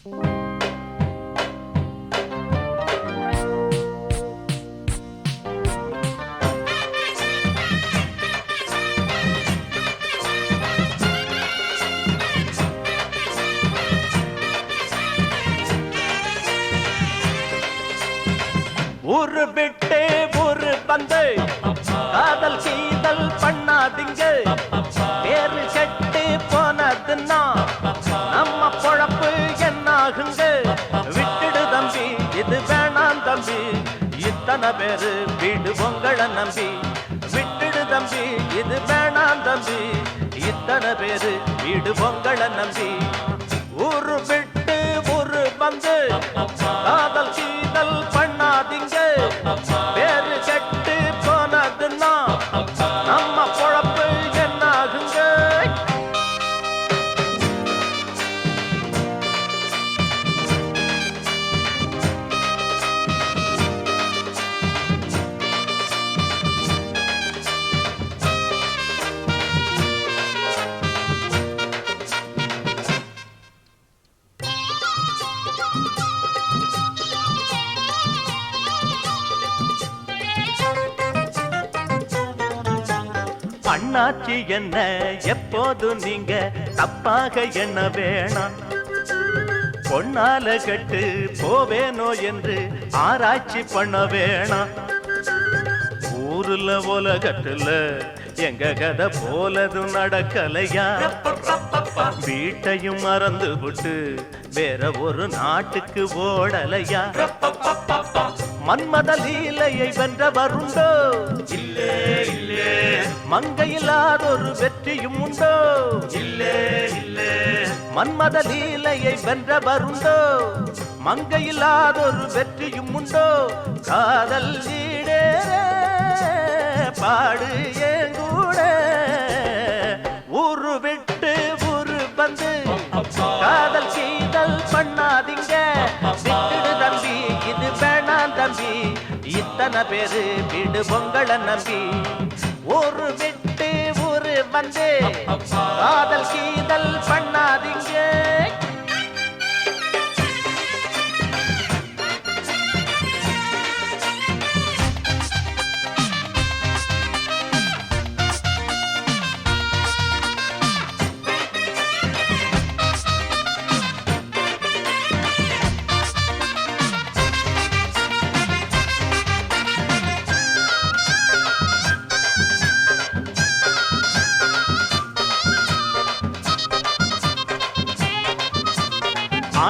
ஊரு விட்டு ஊரு வந்து காதல் கீதல் பண்ணாதீங்க. பேரு கெட்டு போனதுன்னா நம்ம பொழப்பு என்னாகுங்க. விட்டுடு தம்பி, இது வேணாம் தம்பி, இத்தனை பேரு வீடு உங்களை நம்பி. விட்டுடு தம்பி, இது வேணாம் தம்பி, இத்தனை பேரு வீடு உங்களை நம்பி. ஊரு விட்டு ஊரு வந்து காதல் கீதல் பண்ணாதீங்க. பேரு கெட்டு போனதுன்னா நம்ம பொழப்பு என்னாகுங்க. அண்ணாச்சி என்ன எப்போதும் நீங்க தப்பாக என்ன வேணாம். பொன்னால கட்டு போவேனோ என்று ஆராய்ச்சி பண்ண வேணாம். ஊருல உலகத்துல எங்க கதை போலதும் நடக்கலையா. வீட்டையும் மறந்து விட்டு வேற ஒரு நாட்டுக்கு ஓடலையா. மன்மத லீலையை வென்றவருண்டோ? இல்லே இல்லே. மங்கையில்லாதொரு வெற்றியும் உண்டோ? இல்லே இல்லே. மன்மத லீலையை வென்றவருண்டோ? மங்கையில்லாதொரு வெற்றியும் உண்டோ? காதல் ஈடேற பாடு ஏங்கூட. ஊரு விட்டு ஊரு வந்து காதல் கீதல் பண்ணாதீங்க. விட்டுடு தம்பி, இது வேணாம் தம்பி, இத்தனை பேரு வீடு உங்களை நம்பி. ஊரு விட்டு ஊரு வந்து காதல் கீதல் பண்ணாதீங்க.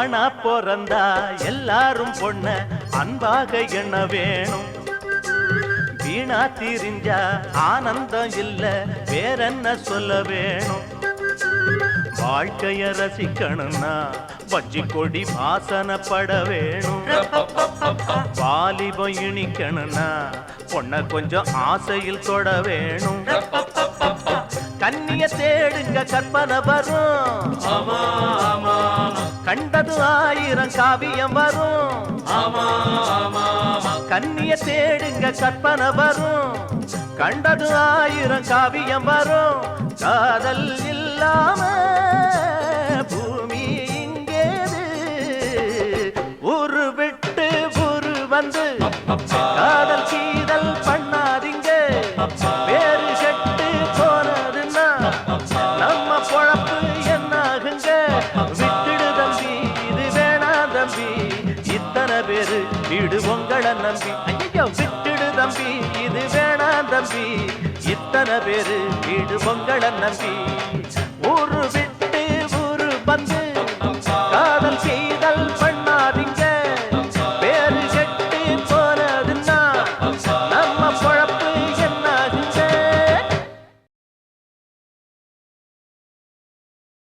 ஆனா பிறந்தா எல்லாரும் பொண்ண அன்பாக எண்ண வேணும். வீணா திரிஞ்சா ஆனந்தம் இல்ல, வேறென்ன சொல்ல வேணும். வாழ்க்கைய ரசிக்கணும்னா வஞ்சி கொடி வாசனப்பட வேணும். வாலிபம் இனிக்கணும்னா பொண்ண கொஞ்சம் ஆசையில் தொட வேணும். கண்ணிய தேடுங்க கற்பனை வரும். கண்டது 1000 காவியம் வரும். கண்ணிய தேடுங்க கற்பனை வரும். கண்டது 1000 காவியம் வரும். காதல் இல்லாம பூமி இங்கேது. ஊரு விட்டு ஊரு வந்து காதல் கீதல் பண்ணாதீங்க. வேறு கெட்டு போனதுன்னா நம்ம பொழப்பு என்னாகுங்க. விட்டுடு தம்பி, இது வேணாம் தம்பி, இத்தனை பேரு வீடு உங்களை நம்பி. ஐயோ, விட்டுடு தம்பி, இது வேணாம் தம்பி, இத்தனை பேரு வீடு உங்களை நம்பி.